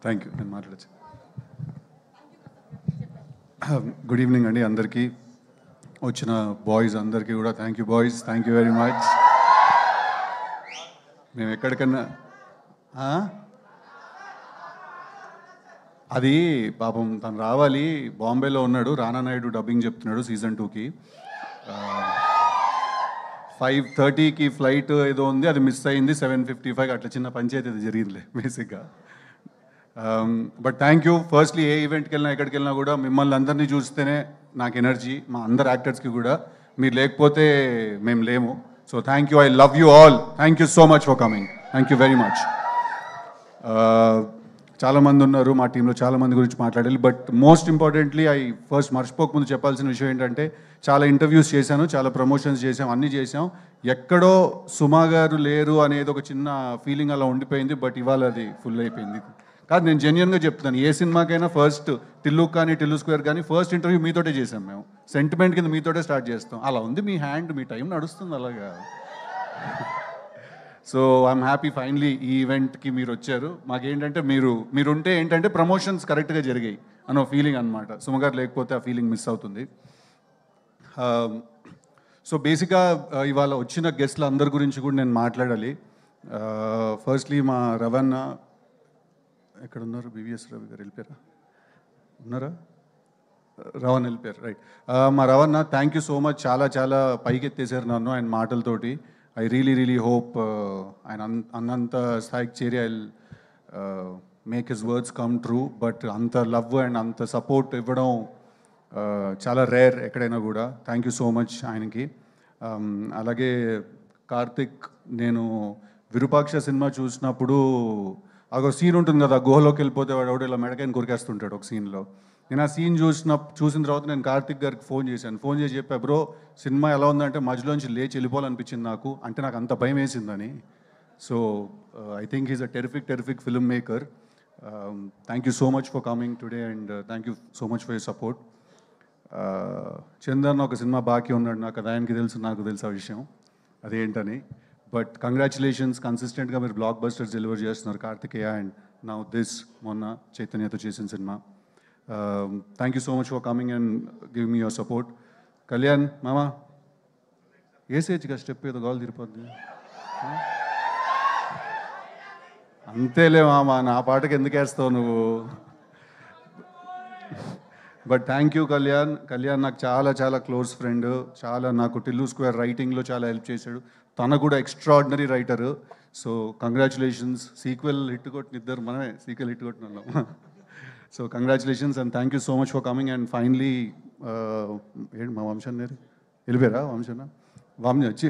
Thank you. నేను మాట్లాడచ్చు. Good evening అండి అందరికీ, వచ్చిన బాయ్స్ అందరికీ కూడా thank you boys, thank you very much. మేము ఎక్కడికన్నా అది పాపం తను రావాలి, బాంబేలో ఉన్నాడు, రానా నాయుడు డబ్బింగ్ చెప్తున్నాడు సీజన్ 2కి. 5:30కి ఫ్లైట్ ఏదో ఉంది, అది మిస్ అయింది. 7:55 అట్లా చిన్న పంచాయతీ అది జరిగిందిలే బేసిక్గా. But thank you. ఫస్ట్లీ ఏ ఈవెంట్కి వెళ్ళినా ఎక్కడికి వెళ్ళినా కూడా మిమ్మల్ని అందరినీ చూస్తేనే నాకు ఎనర్జీ, మా అందరు యాక్టర్స్కి కూడా. మీరు లేకపోతే మేము లేము. So thank you, I love you all, thank you so much for coming, thank you very much. చాలామంది ఉన్నారు మా టీంలో, చాలామంది గురించి మాట్లాడాలి. బట్ మోస్ట్ ఇంపార్టెంట్లీ ఫస్ట్ మర్చిపోకముందు చెప్పాల్సిన విషయం ఏంటంటే, చాలా ఇంటర్వ్యూస్ చేశాను, చాలా ప్రమోషన్స్ చేసాం, అన్నీ చేసాం. ఎక్కడో సుమా గారు లేరు అనేది ఒక చిన్న ఫీలింగ్ అలా ఉండిపోయింది. బట్ ఇవాళ అది ఫుల్ అయిపోయింది. కాదు, నేను జెన్యున్గా చెప్తాను, ఏ సినిమాకైనా ఫస్ట్ టిల్లు కానీ టిల్లు స్క్వేర్ కానీ ఫస్ట్ ఇంటర్వ్యూ మీతోటే చేసాం మేము. సెంటిమెంట్ కింద మీతోటే స్టార్ట్ చేస్తాం. అలా ఉంది మీ హ్యాండ్, మీ టైం నడుస్తుంది అలాగా. సో ఐఎమ్ హ్యాపీ ఫైనలీ ఈ ఈవెంట్కి మీరు వచ్చారు. మాకేంటంటే మీరుంటే ఏంటంటే ప్రమోషన్స్ కరెక్ట్గా జరిగాయి అన్న ఫీలింగ్ అనమాట. సుమగారు లేకపోతే ఆ ఫీలింగ్ మిస్ అవుతుంది. సో బేసిక్గా ఇవాళ వచ్చిన గెస్ట్ల అందరి గురించి కూడా నేను మాట్లాడాలి. ఫస్ట్లీ మా రవణ ఎక్కడ ఉన్నారు? బివిఎస్ రవి గారు వెళ్ళిపోయారా? ఉన్నారా? రవణ వెళ్ళిపోయారు, రైట్. మా రవణ, థ్యాంక్ యూ సో మచ్. చాలా చాలా పైకెత్తేసారు నన్ను ఆయన మాటలతోటి. ఐ రియలీ హోప్ ఆయన అన్నంత స్థాయికి చేరి I make his words come true. But అంత లవ్ అండ్ అంత సపోర్ట్ ఇవ్వడం చాలా రేర్ ఎక్కడైనా కూడా. థ్యాంక్ యూ సో మచ్ ఆయనకి. అలాగే కార్తిక్, నేను విరూపాక్ష సినిమా చూసినప్పుడు ఒక సీన్ ఉంటుంది కదా, గుహలోకి వెళ్ళిపోతే వాడు ఎవడో ఇలా మెడకాయని కొరికేస్తుంటాడు ఒక సీన్లో. నేను ఆ సీన్ చూసిన తర్వాత నేను కార్తిక్ గారికి ఫోన్ చేశాను. ఫోన్ చేసి చెప్పా, బ్రో సినిమా ఎలా ఉందంటే మధ్యలోంచి లేచి వెళ్ళిపోవాలనిపించింది నాకు, అంటే నాకు అంత భయం వేసిందని. So I think is a terrific film maker. Thank you so much for coming today and thank you so much for your support. Chandan ఒక సినిమా బాకీ ఉన్నాడు నాకు, అది ఆయనకి తెలుసు, నాకు తెలుసు ఆ విషయం అదేంటని. బట్ కంగ్రాచులేషన్స్, కన్సిస్టెంట్గా మీరు బ్లాక్ బస్టర్స్ డెలివర్ చేస్తున్నారు కార్తికేయ అండ్ నౌ దిస్ మొన్న చైతన్యతో చేసిన cinema. Thank you so much for coming and give me your support. Kalyan మామ వేసేయచ్చుగా స్టెప్, ఏదో గాలు తిరిపోద్ది అంతేలే మామ, నా పాటకి ఎందుకు వేస్తావు నువ్వు? But thank you Kalyan. Kalyan నాకు చాలా చాలా క్లోజ్ ఫ్రెండ్, చాలా నాకు టిల్లు స్క్వేర్ రైటింగ్లో చాలా హెల్ప్ చేశాడు. తన కూడా extraordinary writer. So congratulations. Sequel hit కొట్టిన ఇద్దరు మనమే సీక్వెల్ హిట్ కొట్టిన వాళ్ళం. So congratulations and thank you so much for coming. And finally ఏంటి మా వంశన్ గారు వెళ్ళిపోయారా? వంశ వచ్చి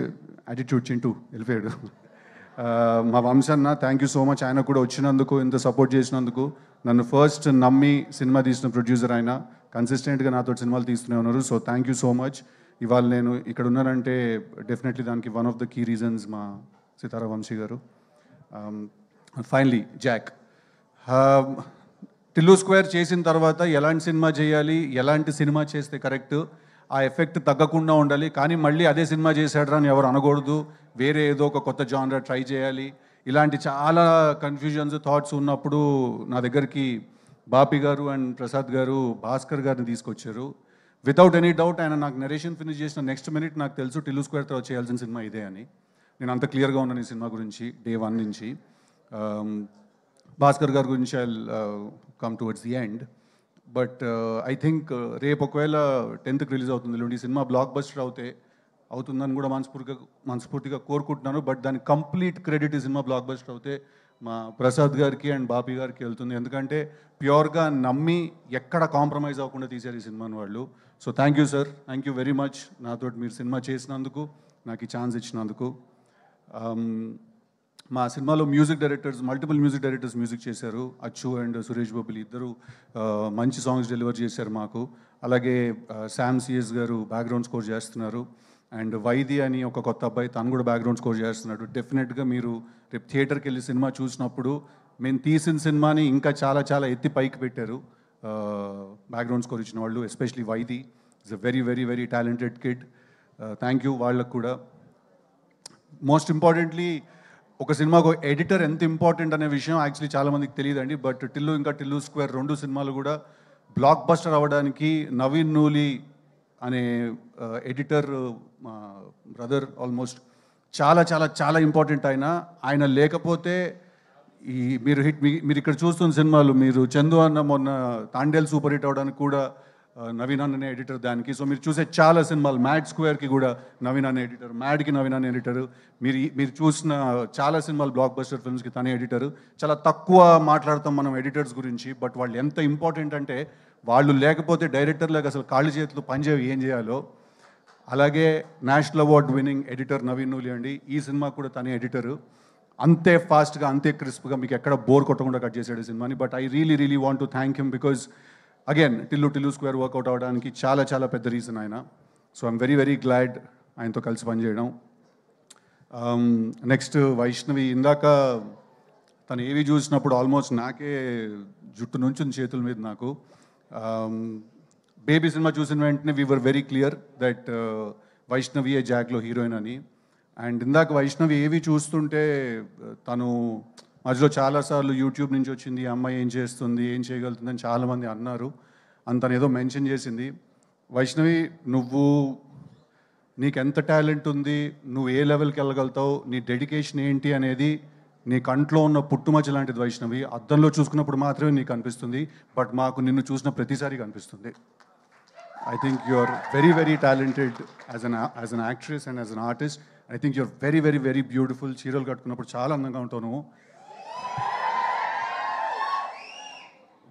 యాటిట్యూడ్ చింటూ వెళ్ళిపోయాడు. మా వంశన్న, థ్యాంక్ యూ సో మచ్. ఆయన కూడా వచ్చినందుకు, ఇంత సపోర్ట్ చేసినందుకు. నన్ను ఫస్ట్ నమ్మి సినిమా తీసిన ప్రొడ్యూసర్ ఆయన, కన్సిస్టెంట్గా నాతో సినిమాలు తీస్తూనే ఉన్నారు. So thank you so much. ఇవాళ నేను ఇక్కడ ఉన్నానంటే డెఫినెట్లీ దానికి one of the key reasons మా సితారా వంశీ గారు. Finally Jack. టిల్లు స్క్వేర్ చేసిన తర్వాత ఎలాంటి సినిమా చేయాలి, ఎలాంటి సినిమా చేస్తే కరెక్ట్, ఆ ఎఫెక్ట్ తగ్గకుండా ఉండాలి, కానీ మళ్ళీ అదే సినిమా చేశాడరా అని ఎవరు అనకూడదు, వేరే ఏదో ఒక కొత్త జానర్ ట్రై చేయాలి, ఇలాంటి చాలా కన్ఫ్యూజన్స్, థాట్స్ ఉన్నప్పుడు నా దగ్గరికి బాపి గారు అండ్ ప్రసాద్ గారు భాస్కర్ గారిని తీసుకొచ్చారు. వితౌట్ ఎనీ డౌట్ ఆయన నాకు నరేషన్ ఫినిష్ చేసిన నెక్స్ట్ మినిట్ నాకు తెలుసు టిల్లు స్క్వేర్తో చేయాల్సిన సినిమా ఇదే అని. నేను అంత క్లియర్గా ఉన్నాను ఈ సినిమా గురించి డే 1 నుంచి. భాస్కర్ గారి గురించి I come towards the end. But I think రేపు ఒకవేళ 10th రిలీజ్ అవుతుంది ఈ సినిమా, బ్లాక్ బస్టర్ అవుతుందని కూడా మనస్ఫూర్తిగా కోరుకుంటున్నాను. బట్ దాని కంప్లీట్ క్రెడిట్ ఈ సినిమా బ్లాక్ బస్టర్ అవుతే మా ప్రసాద్ గారికి అండ్ బాపి గారికి వెళ్తుంది. ఎందుకంటే ప్యూర్గా నమ్మి ఎక్కడ కాంప్రమైజ్ అవ్వకుండా తీశారు ఈ సినిమాని వాళ్ళు. So thank you sir, thank you very much నాతో మీరు సినిమా చేసినందుకు, నాకు ఈ ఛాన్స్ ఇచ్చినందుకు. మా సినిమాలో మల్టిపుల్ మ్యూజిక్ డైరెక్టర్స్ మ్యూజిక్ చేశారు. అచ్చు అండ్ సురేష్ బొబ్బిలి ఇద్దరు మంచి సాంగ్స్ డెలివర్ చేశారు మాకు. అలాగే శామ్ సిఎస్ గారు బ్యాక్గ్రౌండ్ స్కోర్ చేస్తున్నారు. అండ్ వైది అని ఒక కొత్త అబ్బాయి, తను కూడా బ్యాక్గ్రౌండ్ స్కోర్ చేస్తున్నాడు. డెఫినెట్గా మీరు రేపు థియేటర్కి వెళ్ళి సినిమా చూసినప్పుడు మేము తీసిన సినిమాని ఇంకా చాలా చాలా ఎత్తి పైకి పెట్టారు బ్యాక్గ్రౌండ్ స్కోర్ ఇచ్చిన వాళ్ళు. Especially Vaidhi is a very talented kid. Thank you వాళ్ళకు కూడా. మోస్ట్ ఇంపార్టెంట్లీ ఒక సినిమాకు ఎడిటర్ ఎంత ఇంపార్టెంట్ అనే విషయం యాక్చువల్లీ చాలామందికి తెలియదండి. బట్ టిల్లు ఇంకా టిల్లు స్క్వేర్ 2 సినిమాలు కూడా బ్లాక్ బస్టర్ అవ్వడానికి నవీన్ నూలి అనే ఎడిటర్ మా బ్రదర్ ఆల్మోస్ట్ చాలా చాలా చాలా ఇంపార్టెంట్. ఆయన లేకపోతే ఈ మీరు ఇక్కడ చూస్తున్న సినిమాలు, మీరు చందు అన్న మొన్న తాండేల్ సూపర్ హిట్ అవ్వడానికి కూడా నవీన్ అన్ననే ఎడిటర్ దానికి. సో మీరు చూసే చాలా సినిమాలు, మ్యాడ్ స్క్వేర్కి కూడా నవీన్ అన్న ఎడిటర్, మ్యాడ్కి నవీన్ అన్న ఎడిటర్, మీరు చూసిన చాలా సినిమాలు బ్లాక్ బస్టర్ ఫిల్మ్స్కి తనే ఎడిటర్. చాలా తక్కువ మాట్లాడతాం మనం ఎడిటర్స్ గురించి, బట్ వాళ్ళు ఎంత ఇంపార్టెంట్ అంటే వాళ్ళు లేకపోతే డైరెక్టర్లకు అసలు కాళ్ళు చేతులు పనిచేవి ఏం చేయాలో. అలాగే national award winning editor Naveen Nooli అండి, ఈ సినిమా కూడా తనే ఎడిటరు. అంతే ఫాస్ట్గా, అంతే క్రిస్ప్గా, మీకు ఎక్కడ బోర్ కొట్టకుండా కట్ చేసాడు ఈ సినిమాని. But I really want to thank him because again Tillu square work out అవ్వడానికి చాలా చాలా పెద్ద రీజన్ ఆయన. సో ఐఎమ్ వెరీ గ్లాడ్ ఆయనతో కలిసి పనిచేయడం. నెక్స్ట్ వైష్ణవి, ఇందాక తను ఏవి చూసినప్పుడు ఆల్మోస్ట్ నాకే జుట్టు నుంచుంది చేతుల మీద నాకు. బేబీ సినిమా చూసిన వెంటనే we were very clear that Vaishnavi ఏ జాక్లో హీరోయిన్ అని. అండ్ ఇందాక వైష్ణవి ఏవి చూస్తుంటే తను మధ్యలో చాలాసార్లు యూట్యూబ్ నుంచి వచ్చింది, ఈ అమ్మాయి ఏం చేస్తుంది, ఏం చేయగలుగుతుంది అని చాలామంది అన్నారు. తను ఏదో మెన్షన్ చేసింది. వైష్ణవి, నీకు ఎంత టాలెంట్ ఉంది, నువ్వు ఏ లెవెల్కి వెళ్ళగలుగుతావు, నీ డెడికేషన్ ఏంటి అనేది నీ కంట్లో ఉన్న పుట్టుమచ్చ లాంటిది వైష్ణవి. అద్దంలో చూసుకున్నప్పుడు మాత్రమే నీకు అనిపిస్తుంది, బట్ మాకు నిన్ను చూసిన ప్రతిసారి కనిపిస్తుంది. I think you're very talented as an actress and as an artist. I think you're very beautiful. చీరలు కట్టుకున్నప్పుడు చాలా అందంగా ఉంటావు నువ్వు.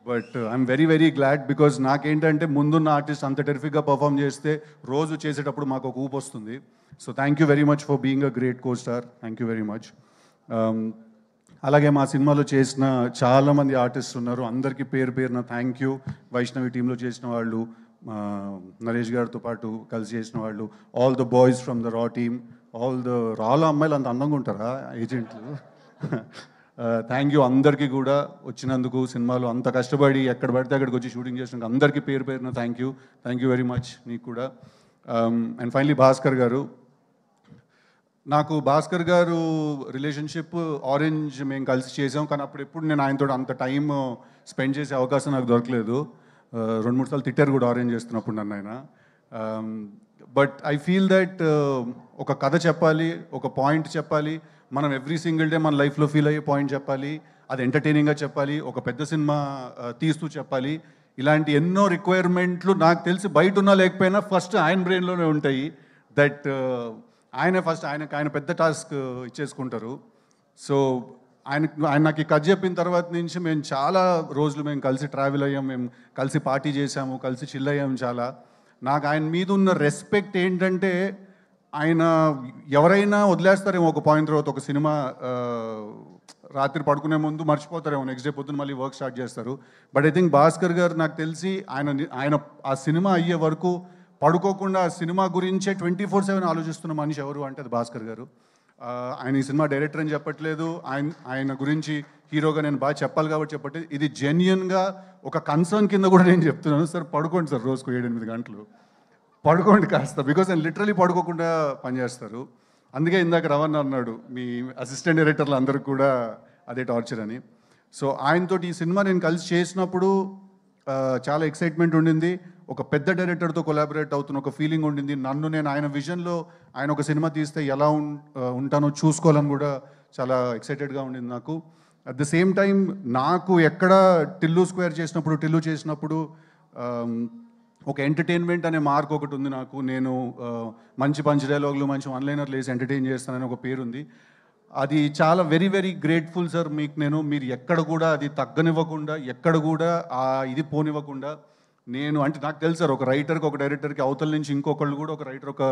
But I'm very glad because నాకేంటంటే ముందున్న ఆర్టిస్ట్ అంత టెరిఫిక్గా పర్ఫామ్ చేస్తే రోజు చేసేటప్పుడు మాకు ఒక ఊపు వస్తుంది. So thank you very much for being a great co star. Thank you very much. అలాగే మా సినిమాలో చేసిన చాలామంది ఆర్టిస్ట్ ఉన్నారు, అందరికీ పేరున థ్యాంక్ యూ. వైష్ణవి టీంలో చేసిన వాళ్ళు, నరేష్ గారితో పాటు కలిసి చేసిన వాళ్ళు, all the boys from the raw team, all the రాలో అమ్మాయిలు అంత అందంగా ఉంటారా ఏజెంట్లు? థ్యాంక్ యూ అందరికీ కూడా వచ్చినందుకు. సినిమాలో అంత కష్టపడి ఎక్కడ పడితే అక్కడికి వచ్చి షూటింగ్ చేసినందుకు అందరికీ పేరున థ్యాంక్ యూ వెరీ మచ్ నీకు కూడా. అండ్ ఫైనలీ భాస్కర్ గారు, నాకు భాస్కర్ గారు రిలేషన్షిప్ ఆరెంజ్ మేము కలిసి చేసాం, కానీ అప్పుడు ఎప్పుడు నేను ఆయనతో అంత టైం స్పెండ్ చేసే అవకాశం నాకు దొరకలేదు. 2-3 సార్లు తిట్టారు కూడా ఆరెంజ్ చేస్తున్నప్పుడు నన్ను ఆయన. బట్ ఐ ఫీల్ దట్ ఒక కథ చెప్పాలి, ఒక పాయింట్ చెప్పాలి, మనం ఎవ్రీ సింగిల్ డే మన లైఫ్లో ఫీల్ అయ్యే పాయింట్ చెప్పాలి, అది ఎంటర్టైనింగ్గా చెప్పాలి, ఒక పెద్ద సినిమా తీస్తూ చెప్పాలి. ఇలాంటి ఎన్నో రిక్వైర్మెంట్లు నాకు తెలిసి బయట ఉన్నా లేకపోయినా ఫస్ట్ ఆయన బ్రెయిన్లోనే ఉంటాయి. దట్ ఆయన పెద్ద టాస్క్ ఇచ్చేసుకుంటారు. సో ఆయన నాకు ఈ కథ చెప్పిన తర్వాత నుంచి మేము చాలా రోజులు మేము కలిసి ట్రావెల్ అయ్యాం, మేము కలిసి పార్టీ చేసాము, కలిసి చిల్ అయ్యాము చాలా. నాకు ఆయన మీద ఉన్న రెస్పెక్ట్ ఏంటంటే, ఆయన ఎవరైనా వదిలేస్తారేమో ఒక పాయింట్ తర్వాత, ఒక సినిమా రాత్రి పడుకునే ముందు మర్చిపోతారేమో, నెక్స్ట్ డే పొద్దున్న మళ్ళీ వర్క్ స్టార్ట్ చేస్తారు. బట్ ఐ థింక్ భాస్కర్ గారు నాకు తెలిసి ఆయన ఆ సినిమా అయ్యే వరకు పడుకోకుండా ఆ సినిమా గురించే 24/7 ఆలోచిస్తున్న మనిషి ఎవరు అంటే అది భాస్కర్ గారు. ఆయన ఈ సినిమా డైరెక్టర్ అని చెప్పట్లేదు, ఆయన గురించి హీరోగా నేను బాగా చెప్పాలి కాబట్టి చెప్పట్లేదు. ఇది జెన్యున్గా ఒక కన్సర్న్ కింద కూడా నేను చెప్తున్నాను. సార్ పడుకోండి సార్, రోజుకు 7-8 గంటలు పడుకోండి కాస్త, బికాజ్ ఆయన లిటరలీ పడుకోకుండా పనిచేస్తారు. అందుకే ఇందాక రవణ అన్నాడు మీ అసిస్టెంట్ డైరెక్టర్లు అందరికి కూడా అదే టార్చర్ అని. సో ఆయనతో ఈ సినిమా నేను కలిసి చేసినప్పుడు చాలా ఎక్సైట్మెంట్ ఉండింది. ఒక పెద్ద డైరెక్టర్తో కొలాబరేట్ అవుతున్న ఒక ఫీలింగ్ ఉండింది. నేను ఆయన విజన్లో ఆయన ఒక సినిమా తీస్తే ఎలా ఉంటానో చూసుకోవాలని కూడా చాలా ఎక్సైటెడ్గా ఉండింది నాకు. అట్ ద సేమ్ టైం నాకు ఎక్కడ టిల్లు చేసినప్పుడు ఒక ఎంటర్టైన్మెంట్ అనే మార్క్ ఒకటి ఉంది నాకు. నేను మంచి పంచ్ డైలాగులు, మంచి వన్లైనర్లు వేసి ఎంటర్టైన్ చేస్తానని ఒక పేరుంది. అది చాలా వెరీ గ్రేట్ఫుల్ సార్ మీకు. మీరు ఎక్కడ కూడా అది తగ్గనివ్వకుండా, ఎక్కడ కూడా ఇది పోనివ్వకుండా, అంటే నాకు తెలుసు సార్, ఒక రైటర్కి ఒక డైరెక్టర్కి అవతల నుంచి ఇంకొకళ్ళు కూడా, ఒక రైటర్ ఒక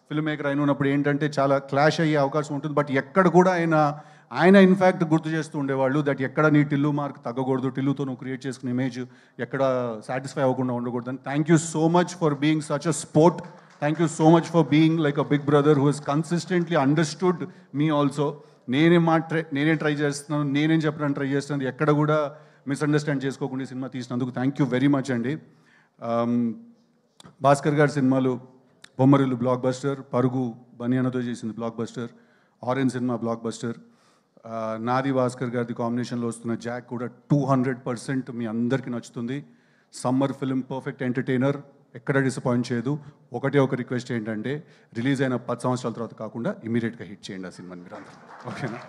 ఫిల్మ్ మేకర్ అయిన ఉన్నప్పుడు ఏంటంటే చాలా క్లాష్ అయ్యే అవకాశం ఉంటుంది. బట్ ఎక్కడ కూడా ఆయన ఇన్ఫ్యాక్ట్ గుర్తు చేస్తూ ఉండేవాళ్ళు దట్ ఎక్కడ నీ టిల్లు మార్క్ తగ్గకూడదు, టిల్లుతో నువ్వు క్రియేట్ చేసుకున్న ఇమేజ్ ఎక్కడ సాటిస్ఫై అవ్వకుండా ఉండకూడదు అని. Thank you so much for being such a sport. Thank you so much for being like a big brother who he's consistently understood me also. నేనే ట్రై చేస్తున్నాను, నేనేం చెప్పడానికి ట్రై చేస్తున్నాను, ఎక్కడ కూడా మిస్అండర్స్టాండ్ చేసుకోకుండా ఈ సినిమా తీసినందుకు థ్యాంక్ యూ వెరీ మచ్ అండి. భాస్కర్ గారి సినిమాలు బొమ్మరిల్లు బ్లాక్ బస్టర్, పరుగు బనియానతో చేసింది block buster, orange cinema block buster. నాది భాస్కర్ గారిది కాంబినేషన్లో వస్తున్న జాక్ కూడా 200% మీ అందరికీ నచ్చుతుంది. సమ్మర్ ఫిల్మ్, పర్ఫెక్ట్ ఎంటర్టైనర్, ఎక్కడ డిసప్పాయింట్ చేయదు. ఒకటే ఒక రిక్వెస్ట్ ఏంటంటే రిలీజ్ అయిన 10 సంవత్సరాల తర్వాత కాకుండా ఇమీడియట్గా హిట్ చేయండి ఆ సినిమాని మీరు అందరూ. ఓకేనా?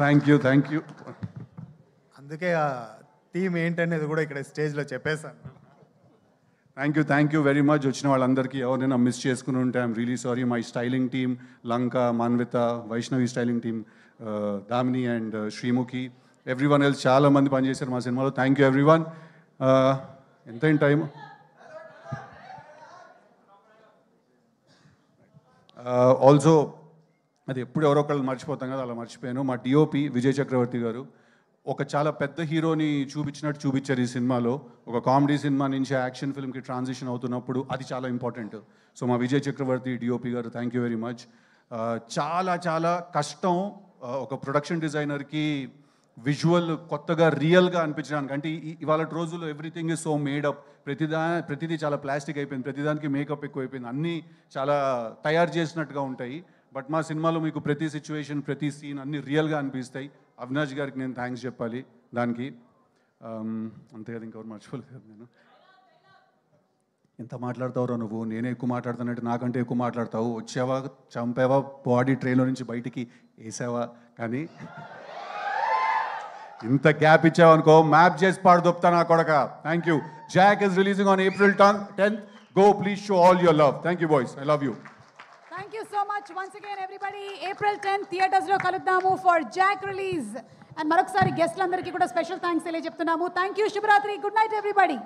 Thank you. అందుకే ఆ థీమ్ ఏంటనేది కూడా ఇక్కడ స్టేజ్లో చెప్పేశాను. Thank you very much. వచ్చిన వాళ్ళందరికీ ఎవరైనా మిస్ చేసుకుని ఉంటే I'm really sorry. My styling team, Lanka, Manvitha, Vaishnavi styling team, Damini and Sreemukhi, everyone else చాలా మంది పనిచేశారు మా సినిమాలో. Thank you everyone. ఎంతైనా టైం? ఆల్సో అది ఎప్పుడు ఎవరో ఒకళ్ళు మర్చిపోతాం కదా, అలా మర్చిపోయాను. మా డిఓపి విజయ్ చక్రవర్తి గారు ఒక చాలా పెద్ద హీరోని చూపించినట్టు చూపించారు ఈ సినిమాలో. ఒక కామెడీ సినిమా నుంచి యాక్షన్ ఫిల్మ్కి ట్రాన్సిషన్ అవుతున్నప్పుడు అది చాలా ఇంపార్టెంట్. సో మా విజయ్ చక్రవర్తి డిఓపి గారు థ్యాంక్ యూ వెరీ మచ్. చాలా కష్టం ఒక ప్రొడక్షన్ డిజైనర్కి విజువల్ కొత్తగా రియల్గా అనిపించడానికి. అంటే ఇవాళ రోజుల్లో ఎవ్రీథింగ్ ఇస్ సో మేడప్, ప్రతిదీ చాలా ప్లాస్టిక్ అయిపోయింది, ప్రతిదానికి మేకప్ ఎక్కువ అయిపోయింది, అన్నీ చాలా తయారు చేసినట్టుగా ఉంటాయి. బట్ మా సినిమాలో మీకు ప్రతి సిచ్యువేషన్, ప్రతి సీన్ అన్నీ రియల్గా అనిపిస్తాయి. అవినాష్ గారికి నేను థ్యాంక్స్ చెప్పాలి దానికి. అంతే కదా, ఇంకెవరు మర్చిపోలేదు. నేను ఎంత మాట్లాడతావురా నువ్వు, నేనే ఎక్కువ మాట్లాడుతానంటే నాకంటే ఎక్కువ మాట్లాడతావు. వచ్చావా, చంపావా, బాడీ ట్రైన్లో నుంచి బయటికి వేసావా, కానీ ఇంత గ్యాప్ ఇచ్చావనుకో మ్యాప్ చేసి పాడు దొప్తా నా కొడక. Thank you. Jack is releasing on April 10th. Go, please show all your love. Thank you boys, I love you. Thank you so much once again everybody. April 10th theatres లో కలుద్దాము for Jack release. And మరొకసారి గెస్ట్లందరికీ కూడా special thanks తెలియజెప్తున్నాము. Thank you, శుభరాత్రి, good night everybody.